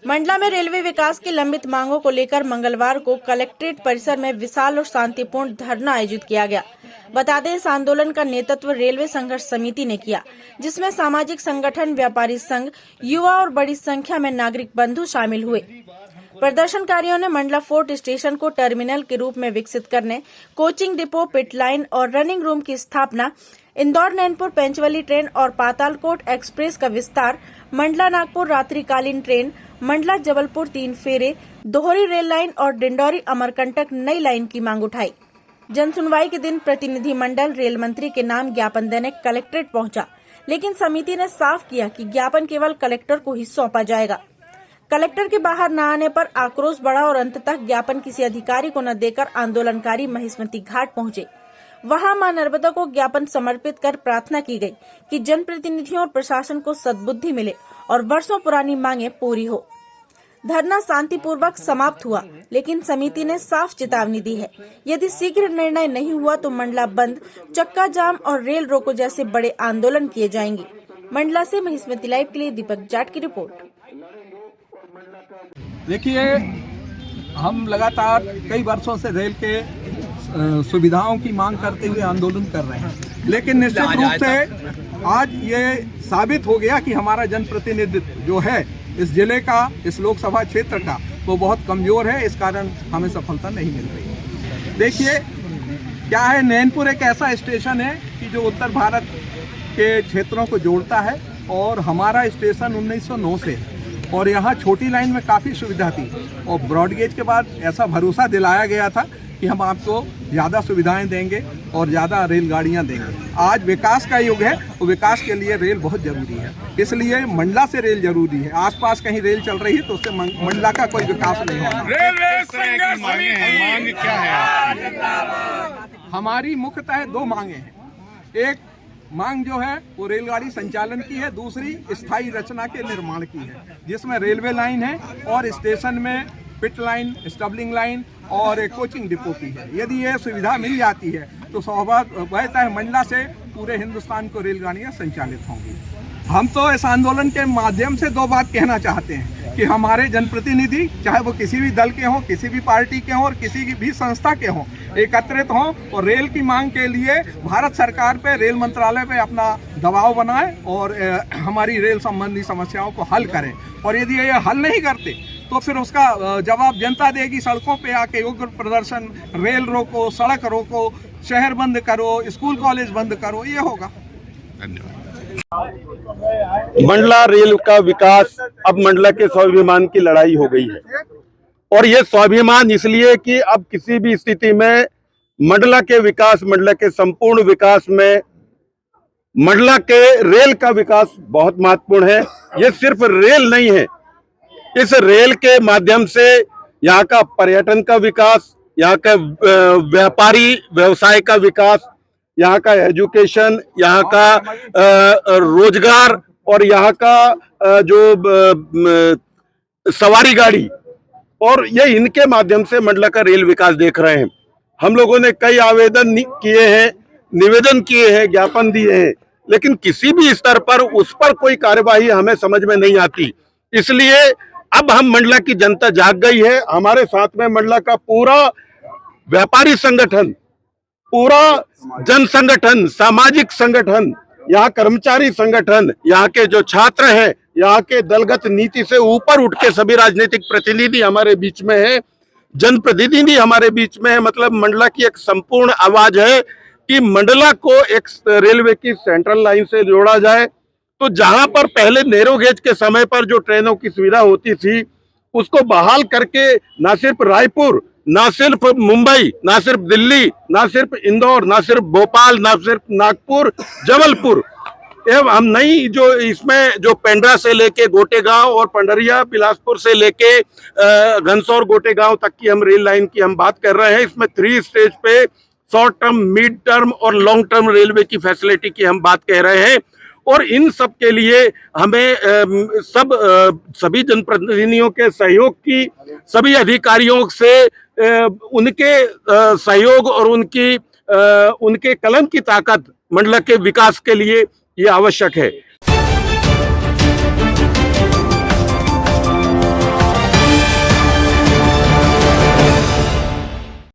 मंडला में रेलवे विकास की लंबित मांगों को लेकर मंगलवार को कलेक्ट्रेट परिसर में विशाल और शांतिपूर्ण धरना आयोजित किया गया। बता दें, इस आंदोलन का नेतृत्व रेलवे संघर्ष समिति ने किया, जिसमें सामाजिक संगठन, व्यापारी संघ, युवा और बड़ी संख्या में नागरिक बंधु शामिल हुए। प्रदर्शनकारियों ने मंडला फोर्ट स्टेशन को टर्मिनल के रूप में विकसित करने, कोचिंग डिपो, पिट लाइन और रनिंग रूम की स्थापना, इंदौर नैनपुर पेंचवली ट्रेन और पातालकोट एक्सप्रेस का विस्तार, मंडला नागपुर रात्रिकालीन ट्रेन, मंडला जबलपुर 3 फेरे, दोहरी रेल लाइन और डिंडौरी अमरकंटक नई लाइन की मांग उठाई। जन सुनवाई के दिन प्रतिनिधि मंडल रेल मंत्री के नाम ज्ञापन देने कलेक्ट्रेट पहुंचा, लेकिन समिति ने साफ किया कि ज्ञापन केवल कलेक्टर को ही सौंपा जाएगा। कलेक्टर के बाहर न आने पर आक्रोश बढ़ा और अंततः ज्ञापन किसी अधिकारी को न देकर आंदोलनकारी महिष्मती घाट पहुंचे। वहां मां नर्मदा को ज्ञापन समर्पित कर प्रार्थना की गई कि जनप्रतिनिधियों और प्रशासन को सद्बुद्धि मिले और वर्षों पुरानी मांगे पूरी हो। धरना शांतिपूर्वक समाप्त हुआ, लेकिन समिति ने साफ चेतावनी दी है, यदि शीघ्र निर्णय नहीं हुआ तो मंडला बंद, चक्का जाम और रेल रोको जैसे बड़े आंदोलन किए जाएंगे। मंडला से महिष्मती लाइव के लिए दीपक जाट की रिपोर्ट। देखिए, हम लगातार कई वर्षों से रेल के सुविधाओं की मांग करते हुए आंदोलन कर रहे हैं, लेकिन निश्चित रूप से आज ये साबित हो गया कि हमारा जनप्रतिनिधित्व जो है इस जिले का, इस लोकसभा क्षेत्र का, वो बहुत कमजोर है। इस कारण हमें सफलता नहीं मिल रही है। देखिए क्या है, नैनपुर एक ऐसा स्टेशन है कि जो उत्तर भारत के क्षेत्रों को जोड़ता है और हमारा स्टेशन 1909 से है और यहाँ छोटी लाइन में काफ़ी सुविधा थी और ब्रॉडगेज के बाद ऐसा भरोसा दिलाया गया था कि हम आपको ज़्यादा सुविधाएं देंगे और ज़्यादा रेलगाड़ियां देंगे। आज विकास का युग है और विकास के लिए रेल बहुत ज़रूरी है, इसलिए मंडला से रेल जरूरी है। आसपास कहीं रेल चल रही है तो उससे मंडला का कोई विकास नहीं होगा। मांग क्या है? हमारी मुख्यतः 2 मांगे हैं। एक मांग जो है वो रेलगाड़ी संचालन की है, दूसरी स्थायी रचना के निर्माण की है, जिसमें रेलवे लाइन है और स्टेशन में पिट लाइन, स्टबलिंग लाइन और एक कोचिंग डिपो की है। यदि ये सुविधा मिल जाती है तो स्वाभाविक है मंडला से पूरे हिंदुस्तान को रेलगाड़ियां संचालित होंगी। हम तो इस आंदोलन के माध्यम से 2 बात कहना चाहते हैं कि हमारे जनप्रतिनिधि, चाहे वो किसी भी दल के हों, किसी भी पार्टी के हों और किसी भी संस्था के हों, एकत्रित हों और रेल की मांग के लिए भारत सरकार पे, रेल मंत्रालय पे अपना दबाव बनाएं और हमारी रेल संबंधी समस्याओं को हल करें। और यदि ये हल नहीं करते तो फिर उसका जवाब जनता देगी। सड़कों पे आके उग्र प्रदर्शन, रेल रोको, सड़क रोको, शहर बंद करो, स्कूल कॉलेज बंद करो, ये होगा। धन्यवाद। मंडला रेल का विकास, अब मंडला के स्वाभिमान की लड़ाई हो गई है और ये स्वाभिमान इसलिए कि अब किसी भी स्थिति में मंडला के विकास, मंडला के संपूर्ण विकास में मंडला के रेल का विकास बहुत महत्वपूर्ण है। ये सिर्फ रेल नहीं है, इस रेल के माध्यम से यहाँ का पर्यटन का विकास, यहाँ का व्यापारी व्यवसाय का विकास, यहाँ का एजुकेशन, यहाँ का रोजगार और यहाँ का जो सवारी गाड़ी, और ये इनके माध्यम से मंडला का रेल विकास देख रहे हैं। हम लोगों ने कई आवेदन किए हैं, निवेदन किए हैं, ज्ञापन दिए हैं, लेकिन किसी भी स्तर पर उस पर कोई कार्यवाही हमें समझ में नहीं आती। इसलिए अब हम मंडला की जनता जाग गई है। हमारे साथ में मंडला का पूरा व्यापारी संगठन, पूरा जन संगठन, सामाजिक संगठन, यहाँ कर्मचारी संगठन, यहाँ के जो छात्र हैं, यहाँ के दलगत नीति से ऊपर उठ के सभी राजनीतिक प्रतिनिधि हमारे बीच में है, जनप्रतिनिधि हमारे बीच में है। मतलब मंडला की एक संपूर्ण आवाज है कि मंडला को एक रेलवे की सेंट्रल लाइन से जोड़ा जाए। तो जहां पर पहले नैरो गेज के समय पर जो ट्रेनों की सुविधा होती थी, उसको बहाल करके ना सिर्फ रायपुर, ना सिर्फ मुंबई, ना सिर्फ दिल्ली, ना सिर्फ इंदौर, ना सिर्फ भोपाल, ना सिर्फ नागपुर, जबलपुर एवं हम नई जो इसमें जो पेंड्रा से लेके गोटेगांव और पंडरिया, बिलासपुर से लेके घनसौर गोटेगांव तक की हम रेल लाइन की हम बात कर रहे हैं। इसमें 3 स्टेज पे शॉर्ट टर्म, मिड टर्म और लॉन्ग टर्म रेलवे की फैसिलिटी की हम बात कह रहे हैं। और इन सब के लिए हमें सभी जनप्रतिनिधियों के सहयोग की, सभी अधिकारियों से उनके सहयोग और उनके कलम की ताकत मंडला के विकास के लिए ये आवश्यक है।